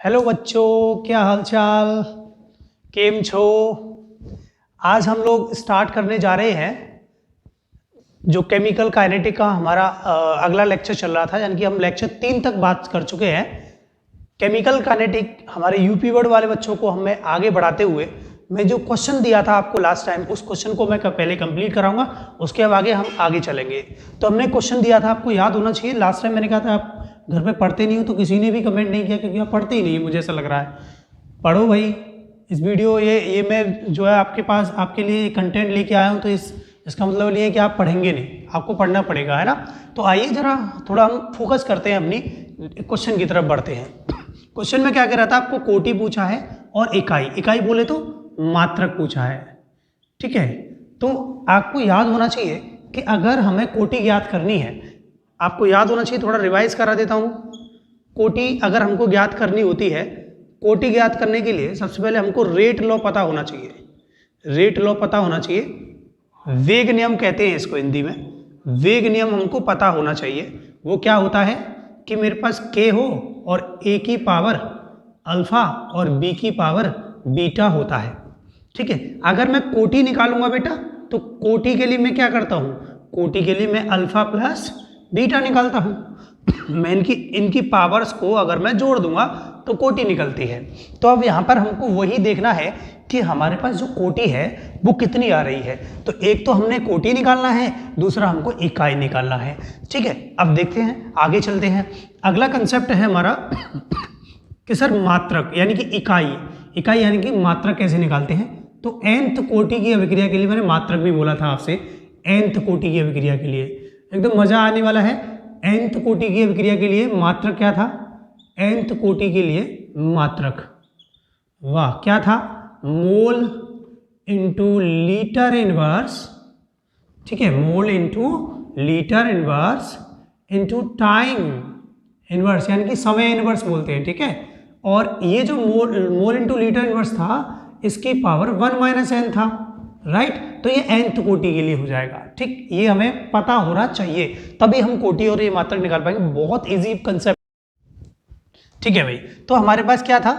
Hello बच्चों, क्या हालचाल, केम छो। आज हम लोग स्टार्ट करने जा रहे हैं जो केमिकल काइनेटिक का हमारा अगला लेक्चर चल रहा था, यानी कि हम लेक्चर 3 तक बात कर चुके हैं। केमिकल काइनेटिक हमारे यूपी वर्ड वाले बच्चों को हमें आगे बढ़ाते हुए मैं जो क्वेश्चन दिया था आपको लास्ट टाइम, उस क्वेश्चन को मैं पहले कंप्लीट कराऊंगा, उसके बाद हम आगे चलेंगे। तो हमने क्वेश्चन दिया था, आपको याद होना चाहिए। लास्ट टाइम मैंने कहा था आप घर पे पढ़ते नहीं हो, तो किसी ने भी कमेंट नहीं किया क्योंकि आप पढ़ते ही नहीं, मुझे ऐसा लग रहा है। पढ़ो भाई, इस वीडियो ये मैं जो है आपके पास आपके लिए कंटेंट लेके आया हूँ, तो इसका मतलब ये है कि आप पढ़ेंगे नहीं, आपको पढ़ना पड़ेगा, है ना। तो आइए जरा थोड़ा हम फोकस करते हैं, अपनी क्वेश्चन की तरफ बढ़ते हैं। क्वेश्चन में क्या कह रहा था, आपको कोटि पूछा है और इकाई बोले तो मात्रक पूछा है, ठीक है। तो आपको याद होना चाहिए कि अगर हमें कोटि ज्ञात करनी है, आपको याद होना चाहिए, थोड़ा रिवाइज करा देता हूं। कोटि अगर हमको ज्ञात करनी होती है, कोटि ज्ञात करने के लिए सबसे पहले हमको रेट लॉ पता होना चाहिए। रेट लॉ पता होना चाहिए, वेग नियम कहते हैं इसको हिंदी में। वेग नियम हमको पता होना चाहिए। वो क्या होता है कि मेरे पास k हो और a की पावर अल्फा और b की पावर बीटा होता है, ठीक है। अगर मैं कोटि निकालूंगा बेटा, तो कोटि के लिए मैं क्या करता हूं, कोटि के लिए मैं अल्फा प्लस बीटा निकालता हूं। मैं इनकी पावर्स को अगर मैं जोड़ दूंगा तो कोटि निकलती है। तो अब यहां पर हमको वही देखना है कि हमारे पास जो कोटि है वो कितनी आ रही है। तो एक तो हमने कोटि निकालना है, दूसरा हमको इकाई निकालना है, ठीक है। अब देखते हैं, आगे चलते हैं। अगला कंसेप्ट है हमारा कि सर मात्रक यानी कि इकाई यानी कि मात्रक कैसे निकालते हैं। तो nth कोटि की अभिक्रिया के लिए, मैंने मात्रक भी बोला था आपसे, nth कोटि की अभिक्रिया के लिए एकदम मजा आने वाला है। nth कोटि की अभिक्रिया के लिए मात्रक क्या था, nth कोटि के लिए मात्रक, वाह क्या था, मोल इंटू लीटर इनवर्स, ठीक है, मोल into litre inverse into time inverse, यानी कि समय इनवर्स बोलते हैं, ठीक है। और ये जो मोल इंटू लीटर इनवर्स था, इसकी पावर 1 माइनस n था, राइट। तो ये nth कोटि के लिए हो जाएगा, ठीक। ये हमें पता होना चाहिए, तभी हम कोटि और ये मात्रक निकाल पाएंगे। बहुत इजी कंसेप्ट, ठीक है भाई। तो हमारे पास क्या था,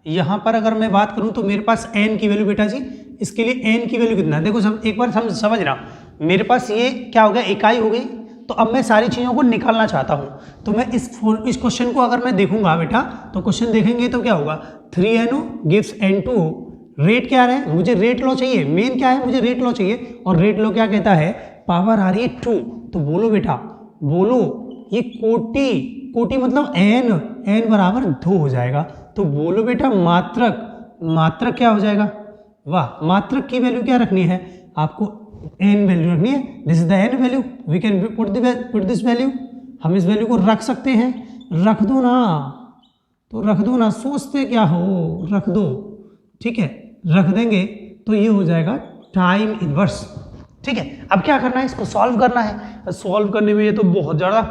यहां पर अगर मैं बात करूं तो मेरे पास n की वैल्यू बेटा जी, इसके लिए n की वैल्यू कितना है, देखो एक बार समझ रहा, मेरे पास ये क्या हो गया, इकाई हो गई। तो अब मैं सारी चीज़ों को निकालना चाहता हूं, तो मैं इस क्वेश्चन को अगर मैं देखूंगा बेटा, तो क्वेश्चन देखेंगे तो क्या होगा, 3NO गिव्स N2। रेट क्या है, मुझे रेट लॉ चाहिए, मेन क्या है, मुझे रेट लॉ चाहिए। और रेट लॉ क्या कहता है, पावर आ रही है 2। तो बोलो बेटा, बोलो, ये कोटि मतलब n बराबर 2 हो जाएगा। तो बोलो बेटा मात्रक क्या हो जाएगा, वाह, मात्रक की वैल्यू क्या रखनी है आपको, n वैल्यू रखनी है। This is the n value, we can put this value, हम इस वैल्यू को रख सकते हैं। रख दो ना, तो रख दो ना, सोचते क्या हो, रख दो, ठीक है। रख देंगे तो ये हो जाएगा टाइम इनवर्स, ठीक है। अब क्या करना है, इसको सॉल्व करना है। सॉल्व करने में ये तो बहुत ज़्यादा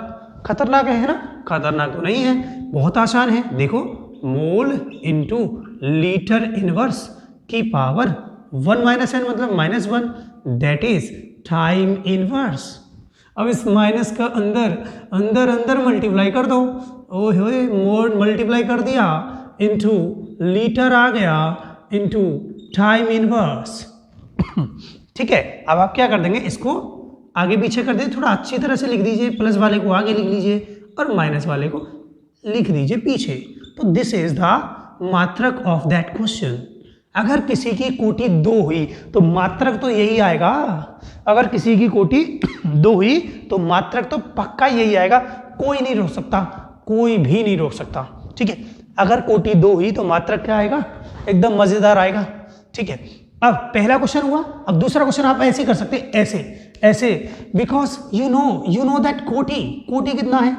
खतरनाक है ना, खतरनाक तो नहीं है, बहुत आसान है। देखो, मोल इंटू लीटर इनवर्स की पावर 1 माइनस n मतलब -1, दैट इज टाइम इनवर्स। अब इस माइनस का अंदर मल्टीप्लाई कर दो, ओए होए, मोल मल्टीप्लाई कर दिया, इंटू लीटर आ गया, इंटू टाइम इनवर्स, ठीक है। अब आप क्या कर देंगे, इसको आगे पीछे कर दीजिए, थोड़ा अच्छी तरह से लिख दीजिए, प्लस वाले को आगे लिख लीजिए और माइनस वाले को लिख दीजिए पीछे। तो दिस इज द मात्रक ऑफ दैट क्वेश्चन। अगर किसी की कोटि 2 हुई तो मात्रक तो यही आएगा, अगर किसी की कोटि 2 हुई तो मात्रक तो पक्का यही आएगा, कोई नहीं रोक सकता, कोई भी नहीं रोक सकता, ठीक है। अगर कोटि 2 हुई तो मात्रक क्या आएगा, एकदम मजेदार आएगा, ठीक है। अब पहला क्वेश्चन हुआ, अब दूसरा क्वेश्चन आप ऐसे कर सकते हैं, ऐसे, बिकॉज यू नो दैट कोटि कितना है,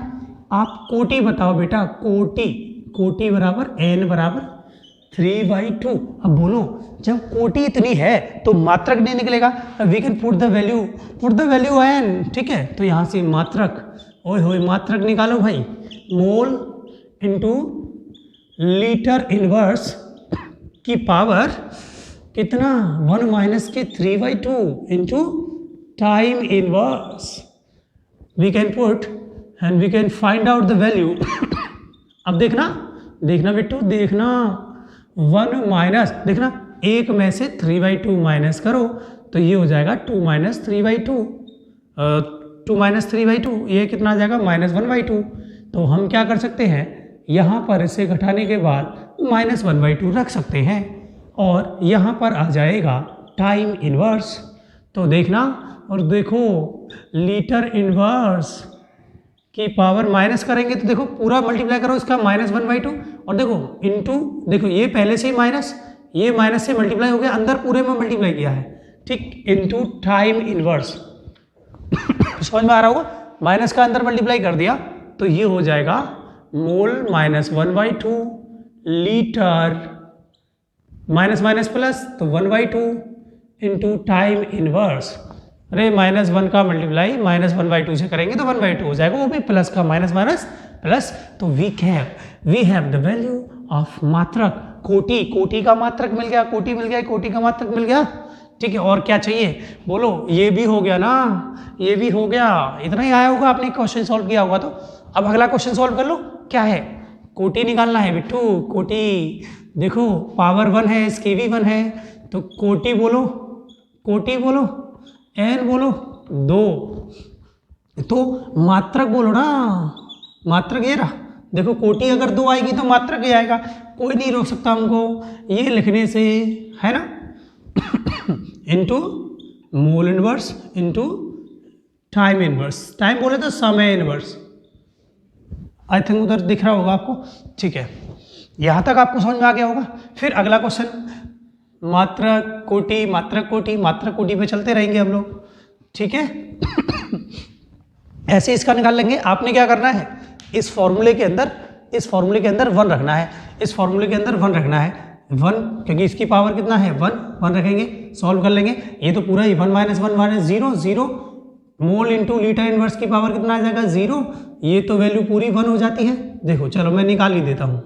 आप कोटि बताओ बेटा, कोटि बराबर n बराबर 3/2। अब बोलो, जब कोटि इतनी है तो मात्रक नहीं निकलेगा, we can put the value n, ठीक है। तो यहां से मात्रक, ओए होए, मात्रक निकालो भाई, मोल इंटू लीटर इनवर्स की पावर कितना, 1 माइनस के 3/2 into time inverse, we can put and we can find out the value. अब देखना, देखना बेटू देखना, 1 माइनस, देखना एक में से 3/2 माइनस करो तो ये हो जाएगा 2 माइनस 3/2, 2 माइनस 3/2, ये कितना आ जाएगा -1/2। तो हम क्या कर सकते हैं, यहाँ पर इसे घटाने के बाद -1/2 रख सकते हैं और यहाँ पर आ जाएगा टाइम इनवर्स। तो देखना और देखो लीटर इनवर्स की पावर माइनस करेंगे तो देखो पूरा मल्टीप्लाई करो इसका -1/2 और देखो इनटू, देखो ये पहले से ही माइनस, ये माइनस से मल्टीप्लाई हो गया, अंदर पूरे में मल्टीप्लाई किया है, ठीक, इनटू टाइम इनवर्स। समझ में आ रहा होगा, माइनस का अंदर मल्टीप्लाई कर दिया तो ये हो जाएगा मोल -1/2 लीटर, माइनस माइनस प्लस तो 1/2 इंटू टाइम इनवर्स। अरे -1 का मल्टीप्लाई -1/2 से करेंगे तो 1/2 हो जाएगा, वो भी प्लस का माइनस माइनस प्लस। तो we have the value of मात्रक, कोटि, कोटि का मात्रक मिल गया, कोटि मिल गया, कोटि का मात्रक मिल गया, ठीक है। और क्या चाहिए बोलो, ये भी हो गया ना, ये भी हो गया, इतना ही आया होगा, आपने क्वेश्चन सॉल्व किया होगा। तो अब अगला क्वेश्चन सॉल्व कर लो, क्या है, कोटि निकालना है बिट्टू, कोटि, देखो पावर 1 है, इसकी भी 1 है, तो कोटि बोलो, कोटि बोलो, n बोलो 2, तो मात्रक बोलो ना, मात्रक ये रहा, देखो कोटि अगर 2 आएगी तो मात्रक ही आएगा, कोई नहीं रोक सकता हमको ये लिखने से, है ना। Into mole inverse into time inverse, time बोले तो समय इनवर्स, आई थिंक उधर दिख रहा होगा आपको, ठीक है, यहाँ तक आपको समझ में आ गया होगा। फिर अगला क्वेश्चन, मात्रक कोटि, मात्रक कोटि, मात्रक कोटि पे चलते रहेंगे हम लोग, ठीक है। ऐसे इसका निकाल लेंगे। आपने क्या करना है, इस फॉर्मूले के अंदर 1 रखना है, इस फॉर्मूले के अंदर 1 रखना है, 1, क्योंकि इसकी पावर कितना है 1 रखेंगे, सॉल्व कर लेंगे। ये तो पूरा ही 1 माइनस 1 माइनस 0 0, मोल इंटू लीटर इनवर्स की पावर कितना आ जाएगा 0, ये तो वैल्यू पूरी 1 हो जाती है। देखो चलो मैं निकाल ही देता हूँ,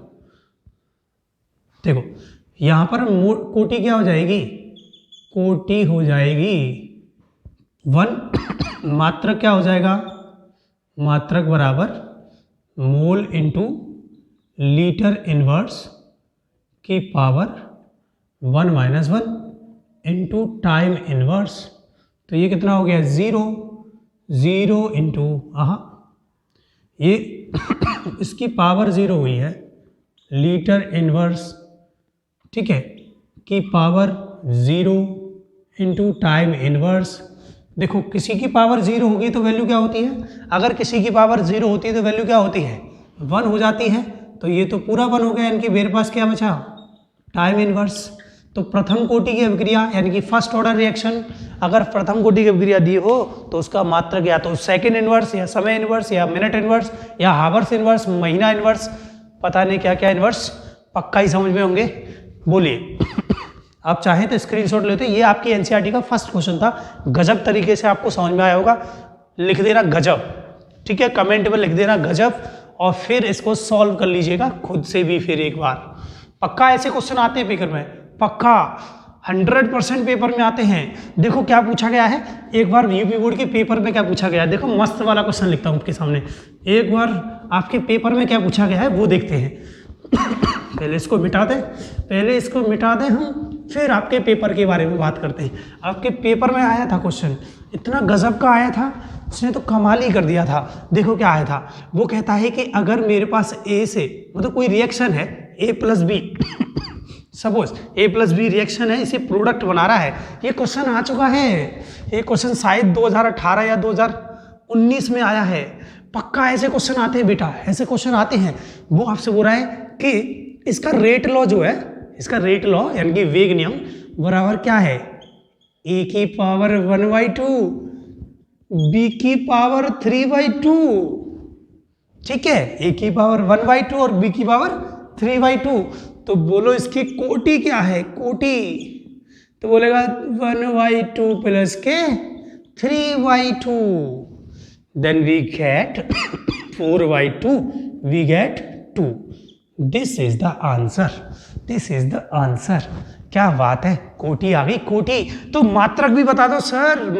देखो यहाँ पर कोटि क्या हो जाएगी, कोटि हो जाएगी 1, मात्रक क्या हो जाएगा, मात्रक बराबर मोल इंटू लीटर इनवर्स की power 1 minus 1 into time inverse, तो ये कितना हो गया 0 इंटू, ये इसकी पावर 0 हुई है, लीटर इनवर्स, ठीक है, की पावर 0 इंटू टाइम इनवर्स। देखो किसी की पावर 0 होगी तो वैल्यू क्या होती है, अगर किसी की पावर 0 होती है तो वैल्यू क्या होती है 1 हो जाती है, तो ये तो पूरा 1 हो गया, इनकी मेरे पास क्या बचा, टाइम इनवर्स। तो प्रथम कोटि की अभिक्रिया यानी कि फर्स्ट ऑर्डर रिएक्शन, अगर प्रथम कोटि की अभिक्रिया दी हो तो उसका मात्रक या तो सेकंड इनवर्स या समय इनवर्स या मिनट इनवर्स या हावर्स इनवर्स, महीना इनवर्स, पता नहीं क्या क्या इनवर्स, पक्का ही समझ में होंगे। बोलिए, आप चाहें तो स्क्रीनशॉट लेते, ये आपकी एनसीईआरटी का फर्स्ट क्वेश्चन था, गजब तरीके से आपको समझ में आया होगा, लिख देना गजब, ठीक है, कमेंट में लिख देना गजब, और फिर इसको सॉल्व कर लीजिएगा खुद से भी फिर एक बार, पक्का ऐसे क्वेश्चन आते हैं पेपर में, पक्का 100% पेपर में आते हैं। देखो क्या पूछा गया है, एक बार यूपी बोर्ड के पेपर में क्या पूछा गया है, देखो मस्त वाला क्वेश्चन लिखता हूँ आपके सामने, एक बार आपके पेपर में क्या पूछा गया है वो देखते हैं। पहले इसको मिटा दें, हम फिर आपके पेपर के बारे में बात करते हैं। आपके पेपर में आया था क्वेश्चन, इतना गजब का आया था, उसने तो कमाल ही कर दिया था। देखो क्या आया था, वो कहता है कि अगर मेरे पास ए से, मतलब कोई रिएक्शन है ए प्लस बी, सपोज ए प्लस बी रिएक्शन है, इसे प्रोडक्ट बना रहा है, ये क्वेश्चन आ चुका है, ये क्वेश्चन शायद 2018 या 2019 में आया है, पक्का ऐसे क्वेश्चन आते हैं बेटा, ऐसे क्वेश्चन आते हैं। वो आपसे बोल रहा है कि इसका रेट लॉ जो है, इसका रेट लॉ यानी कि वेग नियम बराबर क्या है, ए की पावर 1/2 बी की पावर 3/2, ठीक है, ए की पावर 1/2 और बी की पावर 3/2। तो बोलो इसकी कोटि क्या है, कोटि, तो बोलेगा 1/2 प्लस के 3/2, then we get 4/2, we get 2। This is the answer, this is the answer. क्या बात है, कोटि आ गई, कोटि। तो मात्रक भी बता दो सर,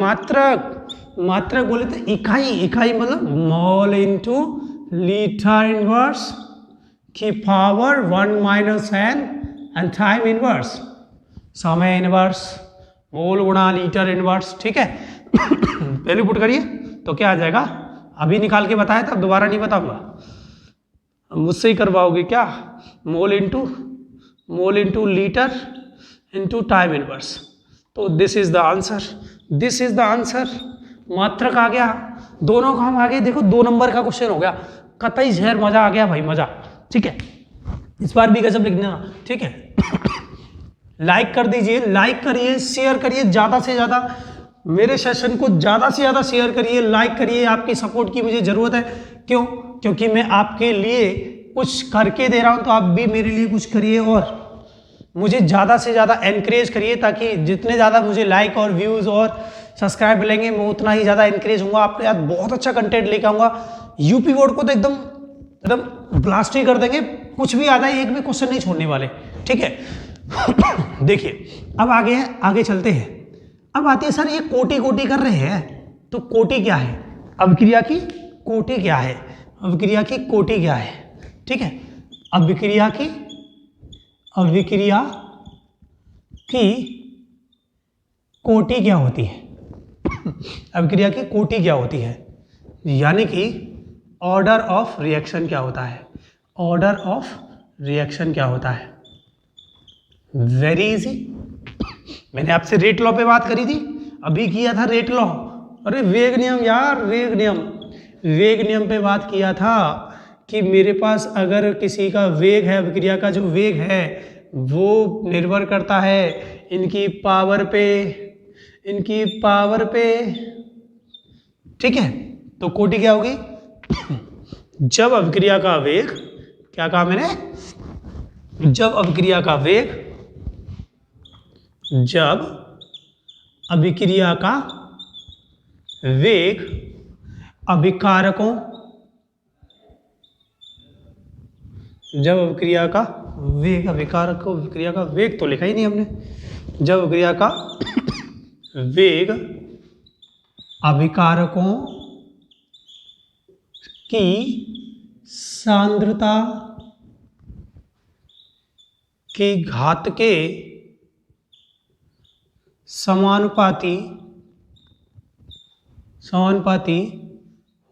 मात्रक बोले तो इकाई मतलब मॉल इंटू लीटर इनवर्स की power 1 minus n and time inverse, समय इनवर्स, मोल गुणा लीटर इनवर्स, ठीक है। वैल्यू पुट करिए तो क्या आ जाएगा, अभी निकाल के बताया था, दोबारा नहीं बताऊंगा, मुझसे ही करवाओगे क्या, mole into litre into time inverse. तो this is the answer, this is the answer. मात्रक आ गया, दोनों काम आ गए। देखो 2 नंबर का क्वेश्चन हो गया, कतई जहर, मजा आ गया भाई, मजा, ठीक है। इस बार भी गजब लिखना, ठीक है। लाइक कर दीजिए, लाइक करिए, शेयर करिए, ज्यादा से ज्यादा मेरे सेशन को ज्यादा से ज्यादा शेयर करिए, लाइक करिए, आपकी सपोर्ट की मुझे जरूरत है। क्यों? क्योंकि मैं आपके लिए कुछ करके दे रहा हूं, तो आप भी मेरे लिए कुछ करिए और मुझे ज़्यादा से ज़्यादा एनकरेज करिए, ताकि जितने ज़्यादा मुझे लाइक और व्यूज़ और सब्सक्राइब मिलेंगे, मैं उतना ही ज़्यादा एनकरेज हूँगा, आपके साथ बहुत अच्छा कंटेंट लेकर आऊँगा। यूपी बोर्ड को तो एकदम एकदम ब्लास्ट ही कर देंगे, कुछ भी आता है, एक भी क्वेश्चन नहीं छोड़ने वाले, ठीक है। देखिए अब आगे चलते हैं। अब आती है, सर ये कोटि कर रहे हैं, तो कोटि क्या है, अभिक्रिया की कोटि क्या है, अभिक्रिया की कोटि क्या है, ठीक है। अभिक्रिया की कोटि क्या होती है, अभिक्रिया की कोटि क्या होती है, यानी कि ऑर्डर ऑफ रिएक्शन क्या होता है, ऑर्डर ऑफ रिएक्शन क्या होता है। वेरी इजी, मैंने आपसे रेट लॉ पे बात करी थी, अभी किया था रेट लॉ, अरे वेग नियम यार, वेग नियम पे बात किया था कि मेरे पास अगर किसी का वेग है, अभिक्रिया का जो वेग है वो निर्भर करता है इनकी पावर पे, ठीक है। तो कोटि क्या होगी, जब अभिक्रिया का वेग, क्या कहा मैंने, जब अभिक्रिया का वेग, जब अभिक्रिया का वेग अभिकारकों, जब अभिक्रिया का वेग, अभिकारकों, अभिक्रिया का वेग तो लिखा ही नहीं हमने, जब अभिक्रिया का वेग अभिकारकों की सांद्रता की घात के समानुपाती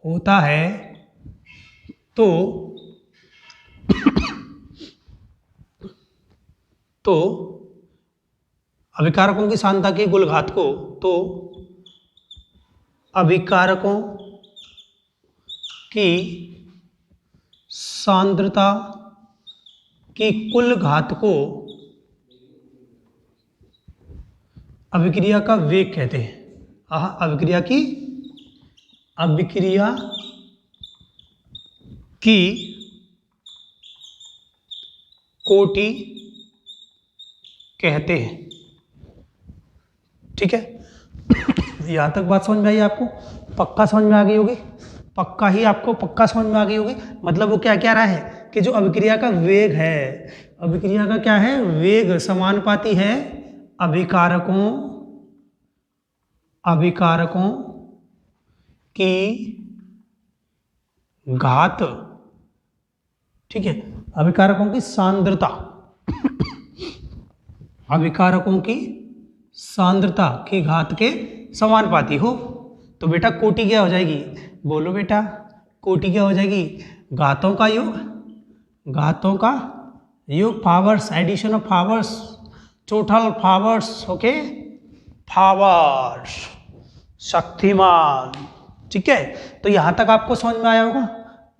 होता है, तो अभिकारकों की सांद्रता की कुल घात को, तो अभिकारकों की सांद्रता की कुल घात को अभिक्रिया का वेग कहते हैं। अभिक्रिया की कोटि कहते हैं, ठीक है। यहां तक बात समझ में आई आपको, पक्का समझ में आ गई होगी, पक्का समझ में आ गई होगी। मतलब वो क्या कह रहा है कि जो अभिक्रिया का वेग है, अभिक्रिया का क्या है, वेग समानुपाती है अभिकारकों की घात, ठीक है, अभिकारकों की सांद्रता, अभिकारकों की सांद्रता की घात के समानुपाती हो, तो बेटा कोटि क्या हो जाएगी, बोलो बेटा, कोटि क्या हो जाएगी, घातों का योग, powers, addition of powers, total powers, okay, powers, शक्तिमान, ठीक है। तो यहां तक आपको समझ में आया होगा,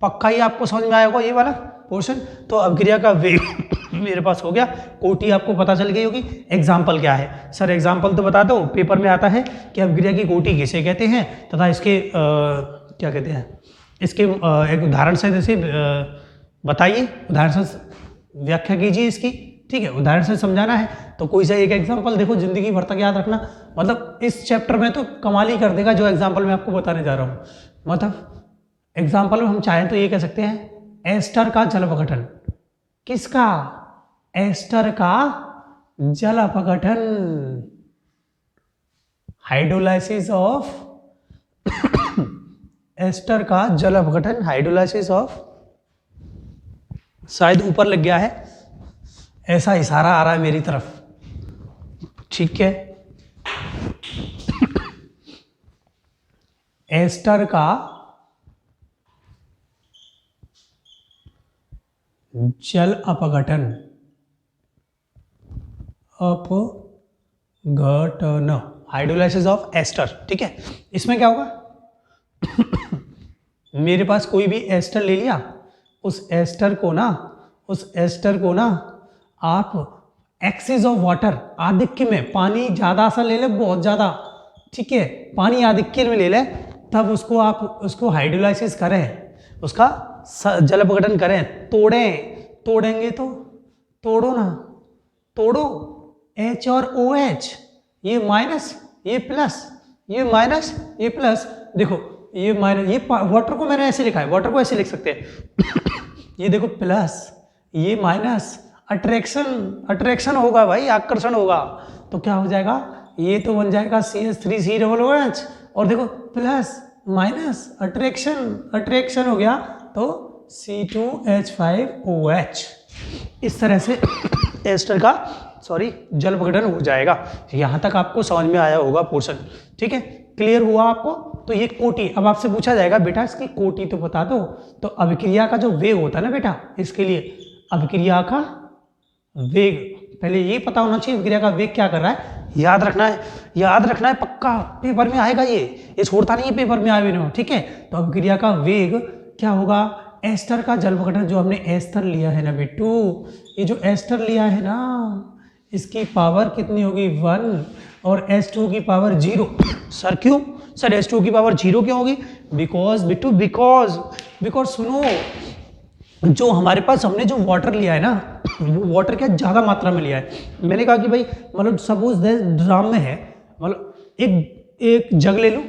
पक्का ही आपको समझ में आया होगा ये वाला पोर्शन। तो अभिक्रिया का वेग मेरे पास हो गया, कोटि आपको पता चल गई होगी। एग्जाम्पल क्या है, सर एग्जाम्पल तो बता दो, पेपर में आता है कि अभिक्रिया की कोटि किसे कहते हैं तथा इसके क्या कहते हैं, इसके एक उदाहरण से जैसे बताइए, उदाहरण से व्याख्या कीजिए इसकी, ठीक है, उदाहरण से समझाना है। तो कोई सा एक एग्जाम्पल देखो, जिंदगी भर तक याद रखना, मतलब इस चैप्टर में तो कमाल ही कर देगा जो एग्जाम्पल मैं आपको बताने जा रहा हूँ। मतलब एग्जाम्पल में हम चाहें तो ये कह सकते हैं, एस्टर का जल अपघटन, किसका, एस्टर का जल अपघटन, हाइड्रोलाइसिस ऑफ एस्टर का जल अपघटन, हाइड्रोलाइसिस ऑफ शायद ऊपर लग गया है, ऐसा इशारा आ रहा है मेरी तरफ, ठीक है। एस्टर का जल अपघटन हाइड्रोलाइसिस ऑफ एस्टर, ठीक है। इसमें क्या होगा मेरे पास कोई भी एस्टर ले लिया, उस एस्टर को ना आप एक्सेस ऑफ वाटर, आधिक्य में, पानी ज़्यादा सा ले ले, बहुत ज़्यादा, ठीक है, पानी आधिक्य में ले ले, तब उसको आप उसको हाइड्रोलाइसिस करें, उसका जल अपघटन करें, तोड़ेंगे तो तोड़ो ना, तोड़ो, H और OH, ये माइनस, ये प्लस, ये माइनस, ये प्लस, देखो ये माइनस, ये वाटर को मैंने ऐसे लिखा है, वाटर को ऐसे लिख सकते हैं ये देखो प्लस, ये माइनस, अट्रैक्शन होगा भाई, आकर्षण होगा, तो क्या हो जाएगा, ये तो बन जाएगा CH3COOH, और देखो प्लस माइनस अट्रैक्शन हो गया तो C2H5OH। इस तरह से एस्टर का जल अपघटन हो जाएगा। यहाँ तक आपको समझ में आया होगा पोर्शन, ठीक है, क्लियर हुआ आपको। तो ये कोटि, अब आपसे पूछा जाएगा बेटा इसकी कोटि तो बता दो, तो अभिक्रिया का जो वेग होता है ना बेटा, इसके लिए अभिक्रिया का वेग, पहले ये पता होना चाहिए अभिक्रिया का वेग क्या कर रहा है, याद रखना है पक्का, पेपर में आएगा ये छोड़ता नहीं है पेपर में आए बिना, ठीक है। तो अभिक्रिया का वेग क्या होगा, एस्टर का जल अपघटन, जो हमने एस्टर लिया है ना बेटू, ये जो एस्टर लिया है ना, इसकी पावर कितनी होगी 1, और H2 की पावर 0। सर क्यों सर H2 की पावर 0 क्यों होगी, बिकॉज सुनो, जो हमारे पास हमने जो वाटर लिया है ना, वो वाटर क्या ज़्यादा मात्रा में लिया है। मैंने कहा कि भाई मतलब सपोज ड्राम में है, मतलब एक जग ले लूँ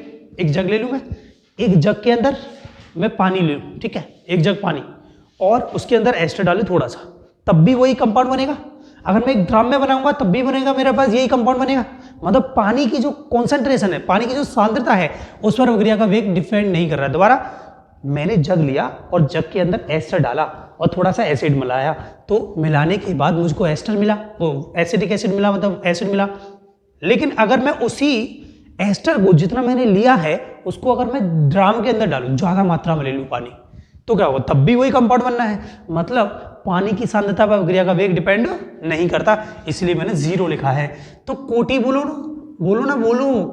मैं, एक जग के अंदर मैं पानी ले लूँ, ठीक है, एक जग पानी, और उसके अंदर एस्टर डाले थोड़ा सा, तब भी वही कंपाउंड बनेगा। अगर मैं एक ड्राम में बनाऊंगा तब भी बनेगा, मेरे पास यही कंपाउंड बनेगा। मतलब पानी की जो कॉन्सेंट्रेशन है, पानी की जो सांद्रता है, उस पर अभिक्रिया का वेग डिपेंड नहीं कर रहा है। दोबारा, मैंने जग लिया और जग के अंदर एस्टर डाला और थोड़ा सा एसिड मिलाया, तो मिलाने के बाद मुझको एस्टर मिला, वो एसिडिक एसिड मिला, मतलब एसिड मिला। लेकिन अगर मैं उसी एस्टर को जितना मैंने लिया है उसको अगर मैं ड्राम के अंदर डालूं, ज़्यादा मात्रा में ले लूँ पानी, तो क्या होगा, तब भी वही कंपाउंड बनना है। मतलब पानी की सांद्रता पर अभिक्रिया का वेग डिपेंड नहीं करता, इसलिए मैंने 0 लिखा है। तो कोटि बोलो,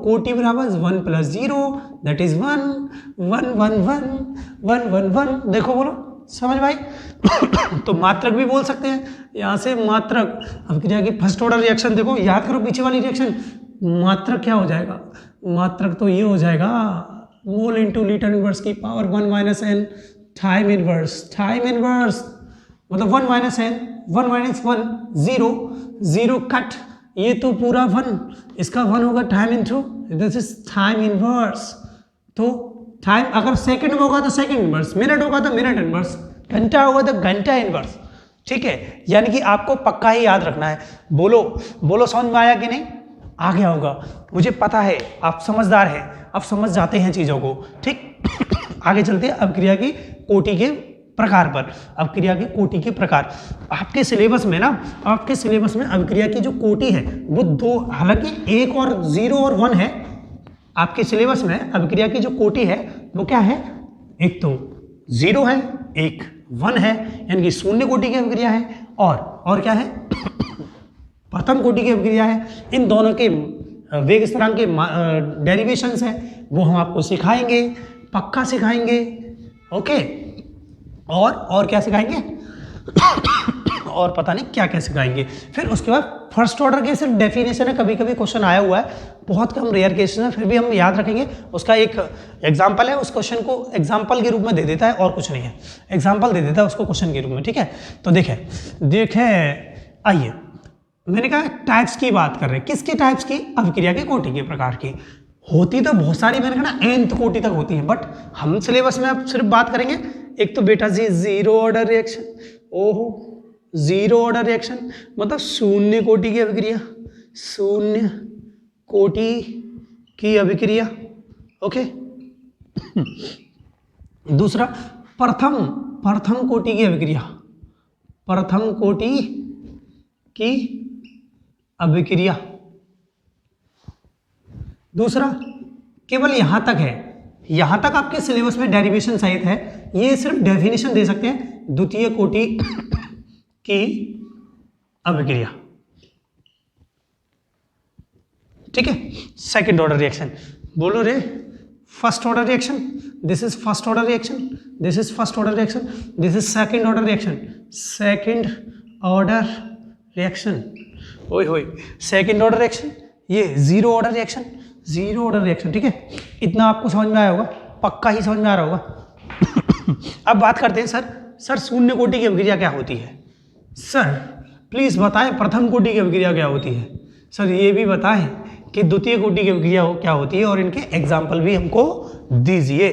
कोटि बराबर 1 + 0 दैट इज 1 1 1 1 1 1 1, देखो बोलो, समझ भाई तो मात्रक भी बोल सकते हैं, यहाँ से मात्रक अभिक्रिया की फर्स्ट ऑर्डर रिएक्शन, देखो याद करो पीछे वाली रिएक्शन, मात्रक क्या हो जाएगा, मात्रक तो ये हो जाएगा मोल इंटू लीटर इनवर्स की पावर 1 - n टाइम इनवर्स, मतलब 1 - n 1 - 1 0 कट, ये तो पूरा 1, इसका 1 होगा time into, this is time inverse. तो टाइम अगर सेकंड में होगा तो सेकंड इनवर्स, मिनट होगा तो मिनट इनवर्स, घंटा होगा तो घंटा इनवर्स, ठीक है। यानी कि आपको पक्का ही याद रखना है। बोलो समझ में आया कि नहीं, आ गया होगा, मुझे पता है आप समझदार हैं, आप समझ जाते हैं चीज़ों को, ठीक। आगे चलते हैं अभिक्रिया की कोटि के प्रकार पर। अभिक्रिया की कोटि के प्रकार आपके सिलेबस में अभिक्रिया की जो कोटि है वो 2, हालांकि 1 और 0 और 1 है। आपके सिलेबस में अभिक्रिया की जो कोटि है वो क्या है, एक तो 0 है, एक 1 है, यानी कि शून्य कोटि की अभिक्रिया है, और क्या है प्रथम कोटि की अभिक्रिया है। इन दोनों के वेग स्थिरांक के डेरिवेशंस है, वो हम आपको सिखाएंगे, पक्का सिखाएंगे, ओके। और क्या सिखाएंगे और पता नहीं क्या क्या सिखाएंगे। फिर उसके बाद फर्स्ट ऑर्डर के सिर्फ डेफिनेशन है, कभी कभी क्वेश्चन आया हुआ है, बहुत कम रेयर केसेस है, फिर भी हम याद रखेंगे। उसका एक एग्जाम्पल है, उस क्वेश्चन को एग्जाम्पल के रूप में दे देता है और कुछ नहीं है, एग्जाम्पल दे देता है उसको क्वेश्चन के रूप में, ठीक है। तो देखें आइए, मैंने कहा टाइप्स की बात कर रहे हैं, किसके टाइप्स की, अभिक्रिया के कोटि के प्रकार की। होती तो बहुत सारी, मैंने कहा ना nth कोटि तक होती है, बट हम सिलेबस में अब सिर्फ बात करेंगे। एक तो बेटा जी 0 ऑर्डर रिएक्शन, ओहो 0 ऑर्डर रिएक्शन मतलब शून्य कोटि की अभिक्रिया, शून्य कोटि की अभिक्रिया, ओके। दूसरा प्रथम कोटि की अभिक्रिया, प्रथम कोटि की अभिक्रिया। दूसरा केवल यहां तक है, यहां तक आपके सिलेबस में डेरिवेशन सहित है, ये सिर्फ डेफिनेशन दे सकते हैं द्वितीय कोटि की अभिक्रिया। ठीक है, सेकंड ऑर्डर रिएक्शन बोलो रे। First order reaction, this is first order reaction, this is first order reaction, this is second order reaction, second order reaction. ओए होए, सेकंड ऑर्डर रिएक्शन, ये zero order reaction, zero order reaction. ठीक है, इतना आपको समझ में आया होगा, पक्का ही समझ में आ रहा होगा। अब बात करते हैं सर शून्य कोटि की अभिक्रिया क्या होती है? सर प्लीज बताएं प्रथम कोटि की अभिक्रिया क्या होती है? सर ये भी बताएं कि द्वितीय कोटि की अभिक्रिया क्या होती है, और इनके एग्जाम्पल भी हमको दीजिए,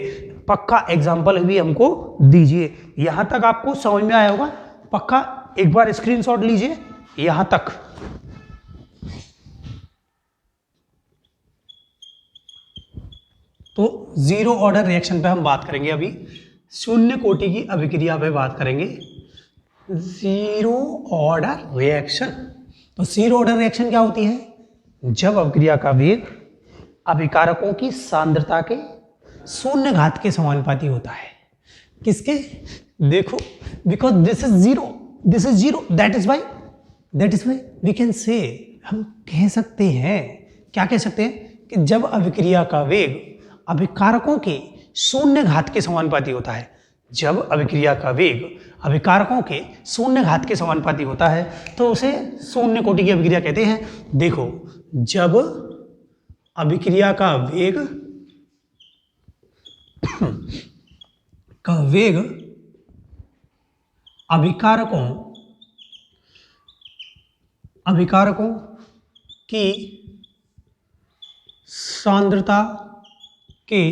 पक्का एग्जाम्पल भी हमको दीजिए। यहां तक आपको समझ में आया होगा, पक्का एक बार स्क्रीनशॉट लीजिए यहां तक। तो जीरो ऑर्डर रिएक्शन पे हम बात करेंगे, अभी शून्य कोटि की अभिक्रिया पे बात करेंगे, जीरो ऑर्डर रिएक्शन। तो जीरो ऑर्डर रिएक्शन क्या होती है? जब अभिक्रिया का वेग अभिकारकों की सांद्रता के शून्य घात के समानुपाती होता है। किसके? देखो, because this is zero, this is zero, that is why we can say, हम कह सकते हैं, क्या कह सकते हैं कि जब अभिक्रिया का वेग अभिकारकों के शून्य घात के समानुपाती होता है, जब अभिक्रिया का वेग अभिकारकों के शून्य घात के समानुपाती होता है तो उसे शून्य कोटि की अभिक्रिया कहते हैं। देखो, जब अभिक्रिया का वेग अभिकारकों की सांद्रता के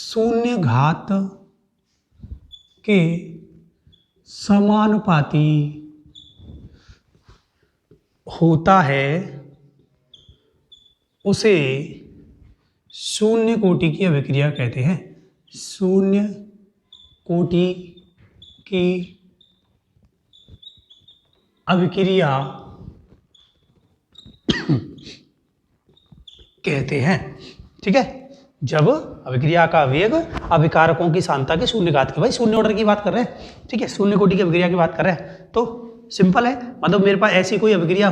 शून्य घात के समानुपाती होता है, उसे शून्य कोटि की अभिक्रिया कहते हैं। शून्य कोटि की अभिक्रिया कहते हैं। ठीक है, जब अभिक्रिया का वेग अभिकारकों की सांद्रता के शून्य घात के, भाई शून्य ऑर्डर की बात कर रहे हैं, ठीक है, शून्य कोटि की अभिक्रिया की बात कर रहे हैं, तो सिंपल है, मतलब मेरे पास ऐसी कोई अभिक्रिया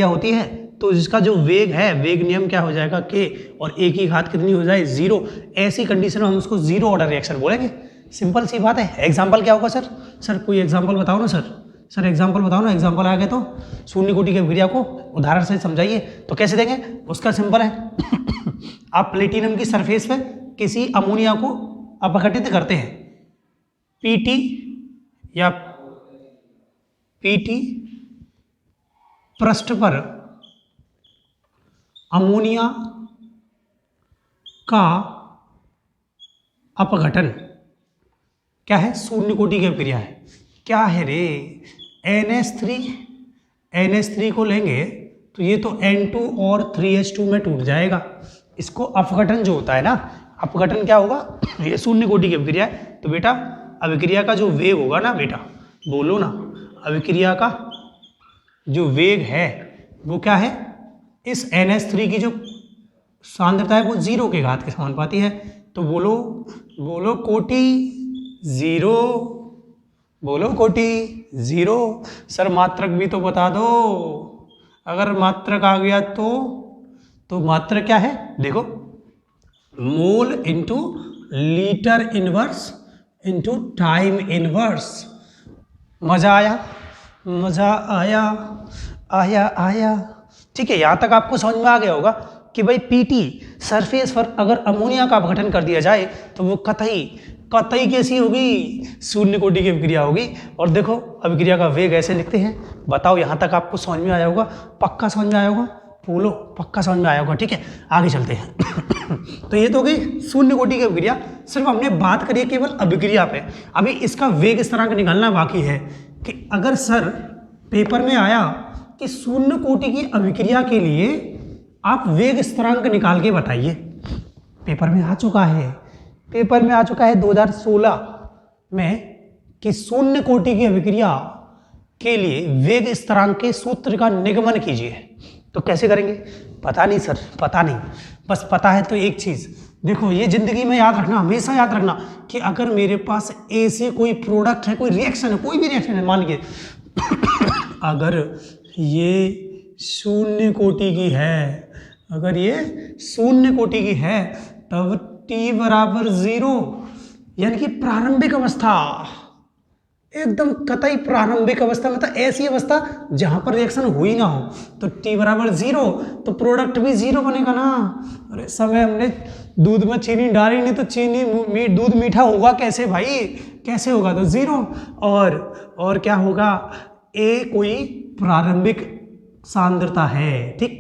होती है तो जिसका जो वेग है, वेग नियम क्या हो जाएगा के, और एक ही घात कितनी हो जाए, जीरो। ऐसी कंडीशन में हम उसको जीरो ऑर्डर रिएक्शन बोलेंगे। सिंपल सी बात है। एग्जाम्पल क्या होगा सर कोई एग्जाम्पल बताओ ना सर एग्जाम्पल बताओ ना। एग्जाम्पल आ गए तो शून्य कोटि की अभिक्रिया को उदाहरण से समझाइए। तो कैसे देंगे, उसका सिंपल है, आप प्लेटिनम की सरफेस पे किसी अमोनिया को अपघटित करते हैं, पीटी पृष्ठ पर अमोनिया का अपघटन क्या है, शून्य कोटि की अभिक्रिया है। क्या है रे, NH3 को लेंगे तो ये तो N2 और 3H2 में टूट जाएगा। इसको अपघटन जो होता है ना, अपघटन क्या होगा, ये शून्य कोटि की अभिक्रिया है। तो बेटा अभिक्रिया का जो वेग होगा ना, बेटा बोलो ना, अभिक्रिया का जो वेग है वो क्या है, इस NH3 की जो सांद्रता है वो जीरो के घात के समानुपाती है। तो बोलो कोटि जीरो, बोलो कोटि जीरो। सर मात्रक भी तो बता दो, अगर मात्रक आ गया तो मात्रक क्या है, देखो मोल into litre inverse into time inverse. मजा आया। ठीक है, यहाँ तक आपको समझ में आ गया होगा कि भाई पीटी सरफेस पर अगर अमोनिया का अपघटन कर दिया जाए तो वो कतई कैसी होगी, शून्य कोटि की अभिक्रिया होगी। और देखो अभिक्रिया का वेग ऐसे लिखते हैं। बताओ यहाँ तक आपको समझ में आया होगा, पक्का समझ में आया होगा, बोलो पक्का समझ में आया होगा। ठीक है, आगे चलते हैं। तो ये तो हो गई शून्य कोटि की अभिक्रिया। सिर्फ हमने बात करी केवल अभिक्रिया पे, अभी इसका वेग स्थिरांक निकालना बाकी है। कि अगर सर पेपर में आया कि शून्य कोटि की अभिक्रिया के लिए आप वेग स्थिरांक निकाल के बताइए, पेपर में आ चुका है 2016 में कि शून्य कोटि की अभिक्रिया के लिए वेग स्थिरांक के सूत्र का निगमन कीजिए। तो कैसे करेंगे? पता नहीं सर, पता नहीं, बस पता है तो एक चीज देखो, ये जिंदगी में याद रखना, हमेशा याद रखना कि अगर मेरे पास ए से कोई प्रोडक्ट है, कोई रिएक्शन है, कोई भी रिएक्शन है, मान लीजिए अगर ये शून्य कोटि की है, अगर ये शून्य कोटि की है, तब t बराबर 0 यानी कि प्रारंभिक अवस्था, एकदम कतई प्रारंभिक अवस्था, मतलब ऐसी अवस्था जहां पर रिएक्शन हुई ना हो, तो t बराबर 0 तो प्रोडक्ट भी 0 बनेगा ना। अरे समय हमने दूध में चीनी डाली नहीं तो चीनी दूध मीठा होगा कैसे भाई, कैसे होगा? तो 0। और क्या होगा? a कोई प्रारंभिक सांद्रता है, ठीक,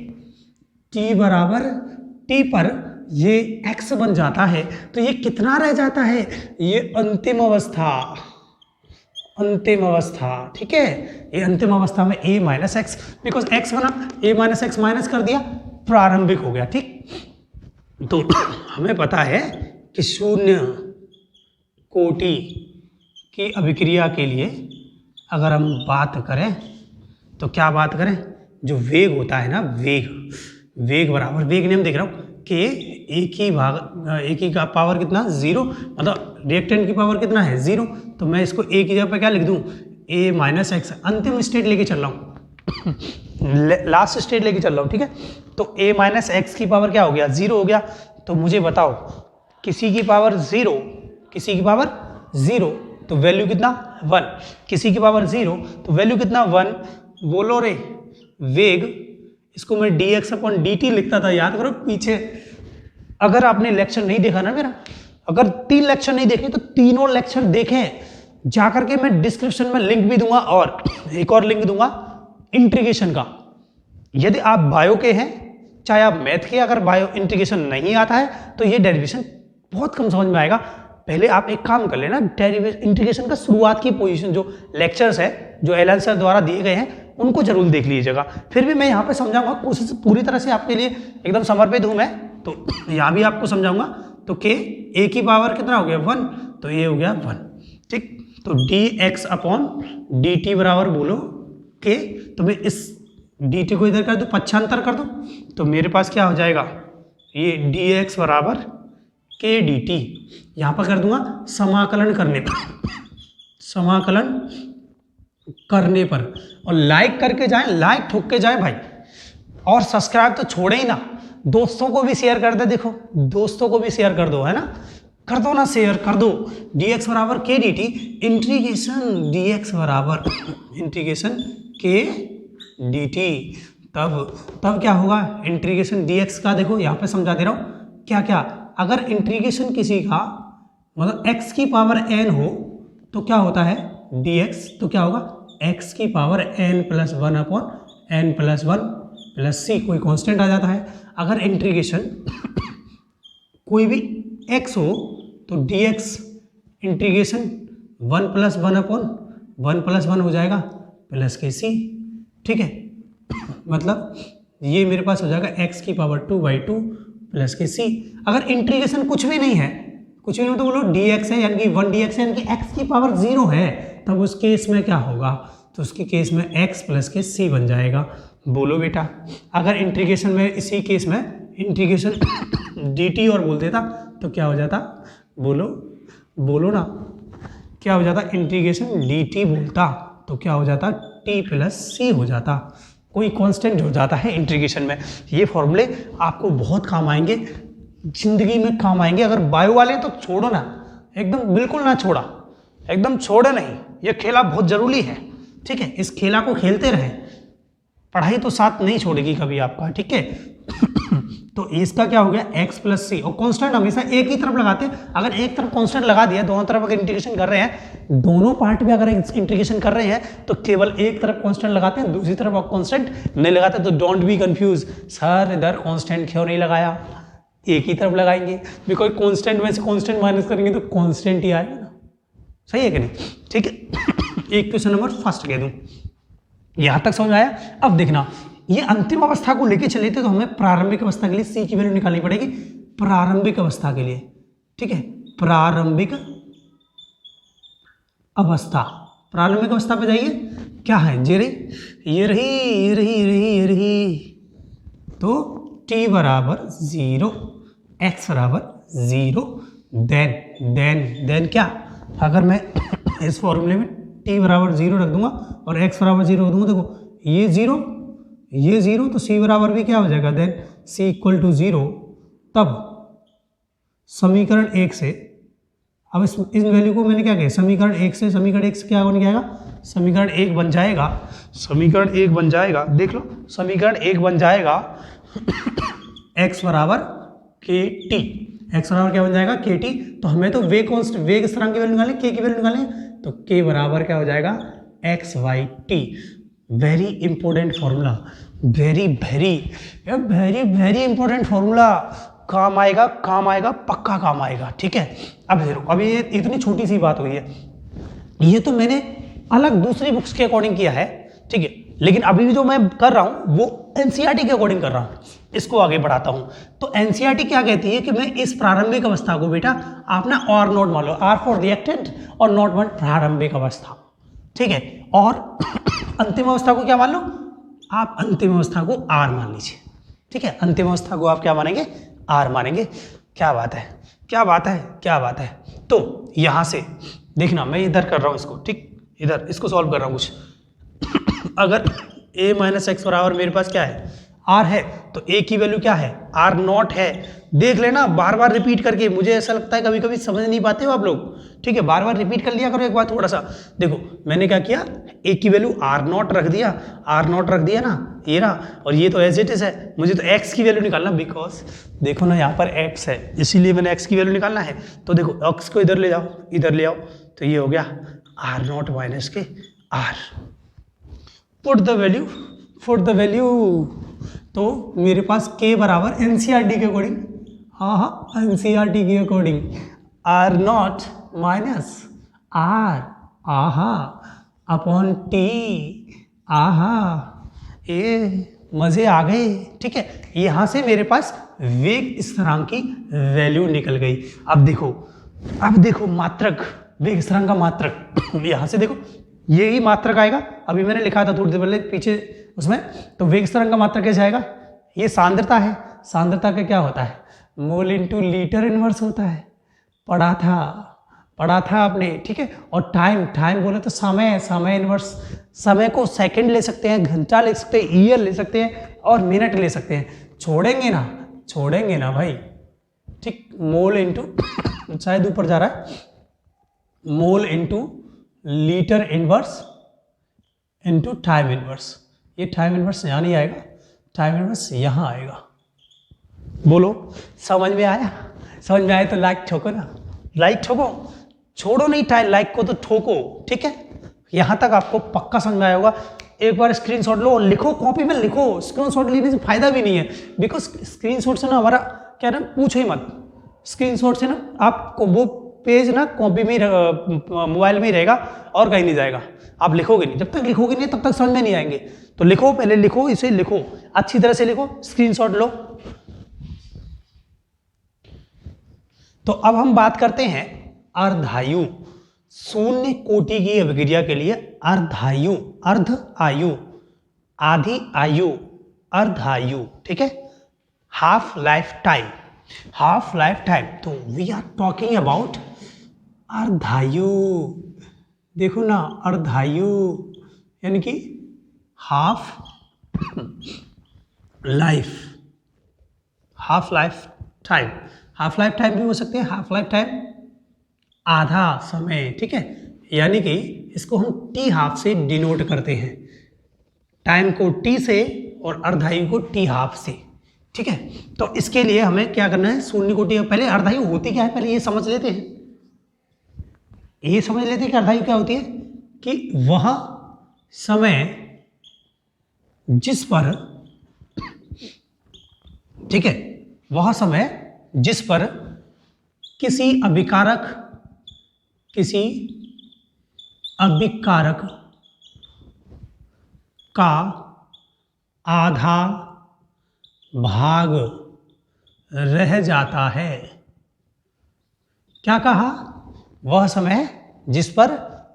t बराबर t पर ये x बन जाता है, तो ये कितना रह जाता है? ये अंतिम अवस्था, अंतिम अवस्था, ठीक है, ये अंतिम अवस्था में a minus x, because x बना, a माइनस एक्स माइनस कर दिया, प्रारंभिक हो गया, ठीक। तो हमें पता है कि शून्य कोटि की अभिक्रिया के लिए अगर हम बात करें तो क्या बात करें? जो वेग होता है ना, वेग बराबर, वेग ने हम देख रहा हूँ कि एक ही का पावर कितना? 0, मतलब रिएक्टेंट की पावर कितना है? 0। तो मैं इसको a की जगह पे क्या लिख दूँ? a माइनस एक्स, अंतिम स्टेट लेके चल रहा हूँ, लास्ट स्टेट लेके चल रहा हूँ, ठीक है। तो a माइनस एक्स की पावर क्या हो गया? 0 हो गया। तो मुझे बताओ, किसी की पावर 0, किसी की पावर 0 तो वैल्यू कितना? 1, किसी की पावर 0 तो वैल्यू कितना? 1। बोलो रे, वेग, इसको मैं dx/dt लिखता था, याद करो पीछे। अगर आपने लेक्चर नहीं देखा ना मेरा, अगर 3 लेक्चर नहीं देखे तो तीनों लेक्चर देखें जाकर के, मैं डिस्क्रिप्शन में लिंक भी दूंगा और एक और लिंक दूंगा इंटीग्रेशन का। यदि आप बायो के हैं, चाहे आप मैथ के, अगर बायो इंटीग्रेशन नहीं आता है तो ये डेरिवेशन बहुत कम समझ में आएगा। पहले आप एक काम कर लेना, डेरिवेशन इंटीग्रेशन का शुरुआत की पोजीशन जो लेक्चर्स है, जो एलन सर द्वारा दिए गए हैं, उनको जरूर देख लीजिएगा। फिर भी मैं यहाँ पे समझाऊंगा, कोशिश पूरी तरह से आपके लिए एकदम समर्पित हूँ मैं, तो यहाँ भी आपको समझाऊंगा। तो के a की पावर कितना हो गया? 1, तो ये हो गया 1, ठीक। तो dx/dt बराबर बोलो के, तो मैं इस dt को इधर कर दूँ, पक्षांतर कर दूँ, तो मेरे पास क्या हो जाएगा? ये dx बराबर के dt, यहाँ पर कर दूंगा समाकलन करने पर, समाकलन करने पर। और लाइक करके जाएं, लाइक ठोक के जाएं भाई, और सब्सक्राइब तो छोड़े ही ना, दोस्तों को भी शेयर कर दे। देखो, दोस्तों को भी शेयर कर दो, है ना, कर दो ना, शेयर कर दो। dx बराबर के dt, इंटीग्रेशन dx बराबर इंटीग्रेशन के dt, तब क्या होगा? इंटीग्रेशन dx का देखो यहाँ पे समझा दे रहा हूँ क्या क्या। अगर इंटीग्रेशन किसी का मतलब x की पावर n हो तो क्या होता है? dx, तो क्या होगा? x की पावर n+1/n+1 + c, कोई कांस्टेंट आ जाता है। अगर इंटीग्रेशन कोई भी x हो तो dx इंटीग्रेशन 1+1/1+1 हो जाएगा प्लस के c, ठीक है। मतलब ये मेरे पास हो जाएगा x की पावर 2/2 प्लस के c। अगर इंटीग्रेशन कुछ भी नहीं है, कुछ भी नहीं तो बोलो dx है, यानी कि 1 dx है, यानी कि x की पावर 0 है, तब उस केस में क्या होगा? तो उसके केस में x प्लस के c बन जाएगा। बोलो बेटा, अगर इंटीग्रेशन में, इसी केस में इंटीग्रेशन dt और बोल देता तो क्या हो जाता? बोलो ना, क्या हो जाता? इंटीग्रेशन dt बोलता तो क्या हो जाता? t प्लस c हो जाता, कोई कांस्टेंट हो जाता है इंटीग्रेशन में। ये फॉर्मूले आपको बहुत काम आएंगे, जिंदगी में काम आएंगे। अगर बायो वाले तो छोड़ो ना, एकदम बिल्कुल ना छोड़ा, एकदम छोड़े नहीं, ये खेला बहुत जरूरी है, ठीक है। इस खेला को खेलते रहे, पढ़ाई तो साथ नहीं छोड़ेगी कभी आपका, ठीक है। तो इसका क्या हो गया? x प्लस सी, और कांस्टेंट हमेशा एक ही तरफ लगाते हैं। अगर एक तरफ कांस्टेंट लगा दिया, दोनों तरफ अगर इंटीग्रेशन कर रहे हैं, दोनों पार्ट में अगर इंटीग्रेशन कर रहे हैं तो केवल एक तरफ कांस्टेंट लगाते हैं, दूसरी तरफ कांस्टेंट नहीं लगाते। तो डोंट बी कंफ्यूज, सर इधर कांस्टेंट क्यों नहीं लगाया? एक ही तरफ लगाएंगे, बिकॉज कांस्टेंट में से कांस्टेंट माइनस करेंगे तो कांस्टेंट ही आएगा ना, सही है कि नहीं? ठीक है, एक क्वेश्चन नंबर फर्स्ट कह दूं, यहां तक समझ आया। अब देखना, ये अंतिम अवस्था को लेके चले थे तो हमें प्रारंभिक अवस्था के लिए सी की वैल्यू निकालनी पड़ेगी, प्रारंभिक अवस्था के लिए, ठीक है। प्रारंभिक अवस्था, प्रारंभिक अवस्था पे जाइए, क्या है, ये रही, ये रही, ये रही, ये रही, ये रही, तो t बराबर 0, x बराबर 0, देन क्या, अगर मैं इस फॉर्मूले में t बराबर 0 रख दूंगा और x बराबर 0 रख दूंगा, देखो ये 0, ये 0, तो c बराबर भी क्या हो जाएगा, देन c इक्वल टू 0, तब समीकरण 1 से, अब इस वैल्यू को मैंने क्या किया, समीकरण 1 से क्या बन जाएगा, समीकरण 1 बन जाएगा, समीकरण 1 बन जाएगा, देख लो समीकरण 1 बन जाएगा x बराबर kt, x बराबर क्या बन जाएगा, kt, तो हमें तो वेग स्थिरांक की वैल्यू निकालें, k की वैल्यू निकालें, तो k बराबर क्या हो जाएगा, x by T. Very important formula, very important formula, काम आएगा, पक्का काम आएगा, ठीक है। अब देखो, अभी ये इतनी छोटी सी बात हुई है, ये तो मैंने अलग दूसरी बुक्स के अकॉर्डिंग किया है, ठीक है, लेकिन अभी भी जो मैं कर रहा हूं वो एनसीईआरटी के अकॉर्डिंग कर रहा हूं, इसको आगे बढ़ाता हूं। तो एनसीईआरटी क्या कहती है कि मैं इस प्रारंभिक अवस्था को बेटा आप ना और नोट मान लो, आर फॉर रिएक्टेंट और नोट वन प्रारंभिक अवस्था, ठीक है, और अंतिम अवस्था को क्या मान लो, आप अंतिम अवस्था को आर मान लीजिए, ठीक है, अंतिम अवस्था को आप क्या मानेंगे, आर मानेंगे। क्या बात है, क्या बात है, क्या बात है। तो यहां से देखना, मैं इधर कर रहा हूं इसको, ठीक, इधर इसको सॉल्व कर रहा हूं कुछ अगर a माइनस एक्स बराबर मेरे पास क्या है, r है, तो a की वैल्यू क्या है, r नॉट है। देख लेना बार बार रिपीट करके, मुझे ऐसा लगता है कभी कभी समझ नहीं पाते हो आप लोग, ठीक है, बार बार रिपीट कर लिया करो एक बार थोड़ा सा। देखो मैंने क्या किया, a की वैल्यू r नॉट रख दिया, ना, ये रहा, और ये तो एज इट इज है, मुझे तो x की वैल्यू निकालना, बिकॉज देखो ना यहाँ पर x है, इसीलिए मैंने x की वैल्यू निकालना है। तो देखो x को इधर ले जाओ, इधर ले आओ, तो ये हो गया r नॉट माइनस के r, पुट द वैल्यू, तो मेरे पास k बराबर एनसीईआरटी के अकॉर्डिंग, हाँ एनसीईआरटी के according, r not minus r upon t, ये मजे आ गए, ठीक है। यहाँ से मेरे पास वेग स्थिरांक की वैल्यू निकल गई। अब देखो मात्रक, वेग स्थिरांक का मात्रक यहाँ से देखो, यही मात्रक आएगा, अभी मैंने लिखा था थोड़ी देर पहले पीछे उसमें, तो वेग स्थिरांक का मात्रक कैसे आएगा, ये सांद्रता है, सांद्रता का क्या होता है, मोल इंटू लीटर इनवर्स होता है, पढ़ा था आपने, ठीक है। और टाइम बोले तो समय इनवर्स, समय को सेकंड ले सकते हैं, घंटा ले सकते हैं, ईयर ले सकते हैं और मिनट ले सकते हैं, छोड़ेंगे ना भाई, ठीक। मोल इंटू शायद ऊपर जा रहा है, मोल into litre inverse into time inverse, ये टाइम इनवर्स यहाँ नहीं आएगा, टाइम इनवर्स यहाँ आएगा। बोलो समझ में आया? समझ में आया तो लाइक ठोको ना, लाइक ठोको, छोड़ो नहीं लाइक को तो ठोको, ठीक है। यहाँ तक आपको पक्का समझ में आया होगा। एक बार स्क्रीनशॉट लो और लिखो, कॉपी में लिखो, स्क्रीनशॉट लेने से फायदा भी नहीं है, बिकॉज स्क्रीनशॉट से ना हमारा क्या ना, पूछो ही मत, स्क्रीनशॉट से ना आपको वो पेज ना कॉपी में मोबाइल में ही रहेगा और कहीं नहीं जाएगा, आप लिखोगे नहीं, जब तक लिखोगे नहीं तब तक समझ में नहीं आएंगे। तो लिखो, पहले लिखो, इसे लिखो, अच्छी तरह से लिखो, स्क्रीनशॉट लो। तो अब हम बात करते हैं अर्धायु, शून्य कोटि की अभिक्रिया के लिए अर्धायु, अर्ध आयु, आधी आयु, अर्धायु, ठीक है, हाफ लाइफ टाइम। तो वी आर टॉकिंग अबाउट अर्धायु, देखो ना, अर्धायु यानी कि हाफ लाइफ टाइम भी हो सकते हैं, हाफ लाइफ टाइम आधा समय, ठीक है, यानी कि इसको हम टी हाफ से डिनोट करते हैं, टाइम को टी से और अर्धायु को टी हाफ से, ठीक है। तो इसके लिए हमें क्या करना है, शून्य कोटि, पहले अर्धायु होती क्या है, पहले ये समझ लेते हैं, कि अर्धायु क्या होती है, कि वह समय जिस पर, ठीक है, वह समय जिस पर किसी अभिकारक का आधा भाग रह जाता है। क्या कहा, वह समय जिस पर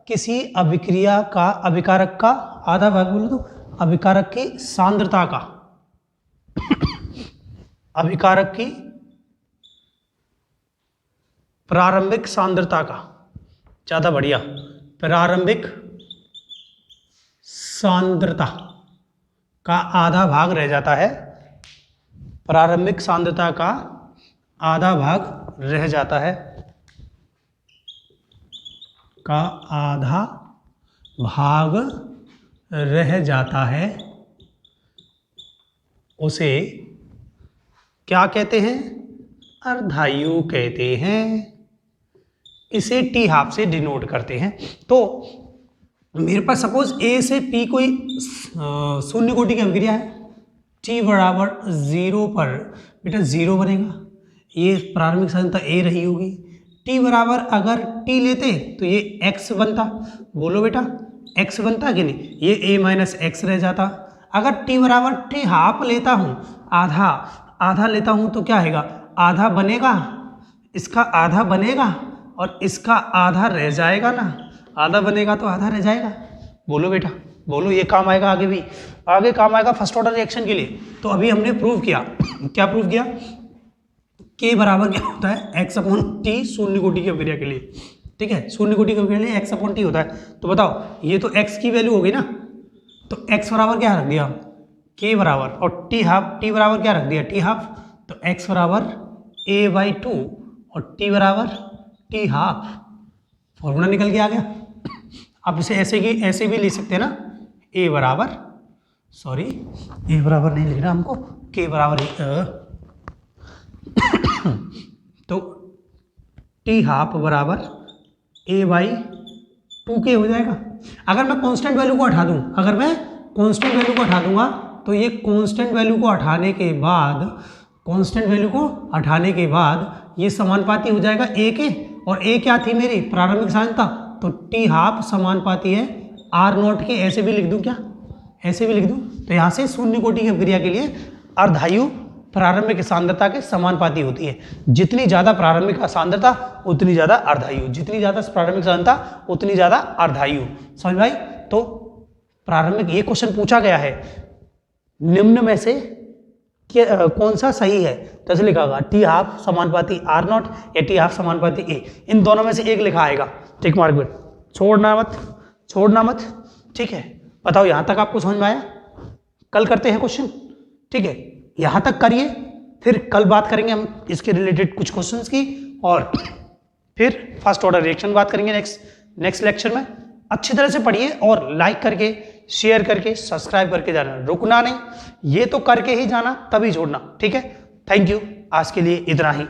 किसी अभिक्रिया का, अभिकारक का आधा भाग बोलो तो अभिकारक की सांद्रता का, अभिकारक की प्रारंभिक सांद्रता का, ज्यादा बढ़िया, प्रारंभिक सांद्रता का आधा भाग रह जाता है, प्रारंभिक सांद्रता का आधा भाग रह जाता है, का आधा भाग रह जाता है, उसे क्या कहते हैं? अर्धायु कहते हैं। इसे टी हाफ से डिनोट करते हैं। तो मेरे पास सपोज ए से पी कोई शून्य कोटि की अभिक्रिया है, टी बराबर 0 पर बेटा 0 बनेगा, ये प्रारंभिक सांद्रता ए रही होगी। टी बराबर अगर टी लेते तो ये x बनता, बोलो बेटा x बनता कि नहीं, ये a माइनस एक्स रह जाता। अगर टी बराबर टी हाफ लेता हूँ, आधा आधा लेता हूँ तो क्या आएगा, आधा बनेगा, इसका आधा बनेगा और इसका आधा रह जाएगा ना, आधा बनेगा तो आधा रह जाएगा। बोलो बेटा बोलो, ये काम आएगा आगे भी, आगे काम आएगा फर्स्ट ऑर्डर रिएक्शन के लिए। तो अभी हमने प्रूव किया, क्या प्रूव किया, के बराबर क्या होता है, एक्स अपॉन टी शून्य कोटि की अभिक्रिया के लिए। ठीक है, शून्य कोटि की अभिक्रिया के लिए एक्स अपॉन टी होता है। तो बताओ ये तो एक्स की वैल्यू होगी ना, तो एक्स बराबर क्या रख दिया, के बराबर, और टी हाफ, टी बराबर क्या रख दिया, टी हाफ, तो एक्स बराबर a बाई 2 और टी बराबर टी हाफ, फॉर्मूला निकल के आ गया। आप इसे ऐसे भी लिख सकते हैं ना, a बराबर, सॉरी a बराबर नहीं लिखना हमको, k बराबर तो टी हाफ बराबर a बाई 2k हो जाएगा। अगर मैं कांस्टेंट वैल्यू को हटा दूं, अगर मैं कांस्टेंट वैल्यू को हटा दूंगा तो ये कांस्टेंट वैल्यू को हटाने के बाद, कांस्टेंट वैल्यू को हटाने के बाद ये समानुपाती हो जाएगा a के, और a क्या थी मेरी प्रारंभिक सांद्रता, तो टी हाफ समानुपाती है r नॉट के। ऐसे भी लिख दूं क्या, ऐसे भी लिख दूं, तो यहाँ से शून्य कोटि की अभिक्रिया के लिए अर्धायु प्रारंभिक सांद्रता के समानुपाती होती है। जितनी ज्यादा प्रारंभिक सांद्रता उतनी ज्यादा अर्धायु, जितनी ज्यादा प्रारंभिक सांद्रता उतनी ज्यादा अर्धायु। समझ भाई? तो प्रारंभिक, ये क्वेश्चन पूछा गया है, निम्न में से कौन सा सही है, तो ऐसे लिखा होगा टी हाफ समानुपाती आर नॉट या टी हाफ समानुपाती ए, इन दोनों में से एक लिखा आएगा। टिक मार्क में छोड़ना मत, छोड़ना मत। ठीक है, बताओ यहां तक आपको समझ में आया? कल करते हैं क्वेश्चन, ठीक है, यहां तक करिए, फिर कल बात करेंगे हम इसके रिलेटेड कुछ क्वेश्चंस की, और फिर फर्स्ट ऑर्डर रिएक्शन बात करेंगे नेक्स्ट लेक्चर में। अच्छी तरह से पढ़िए और लाइक करके, शेयर करके, सब्सक्राइब करके जाना, रुकना नहीं, ये तो करके ही जाना तभी छोड़ना। ठीक है, थैंक यू, आज के लिए इतना ही।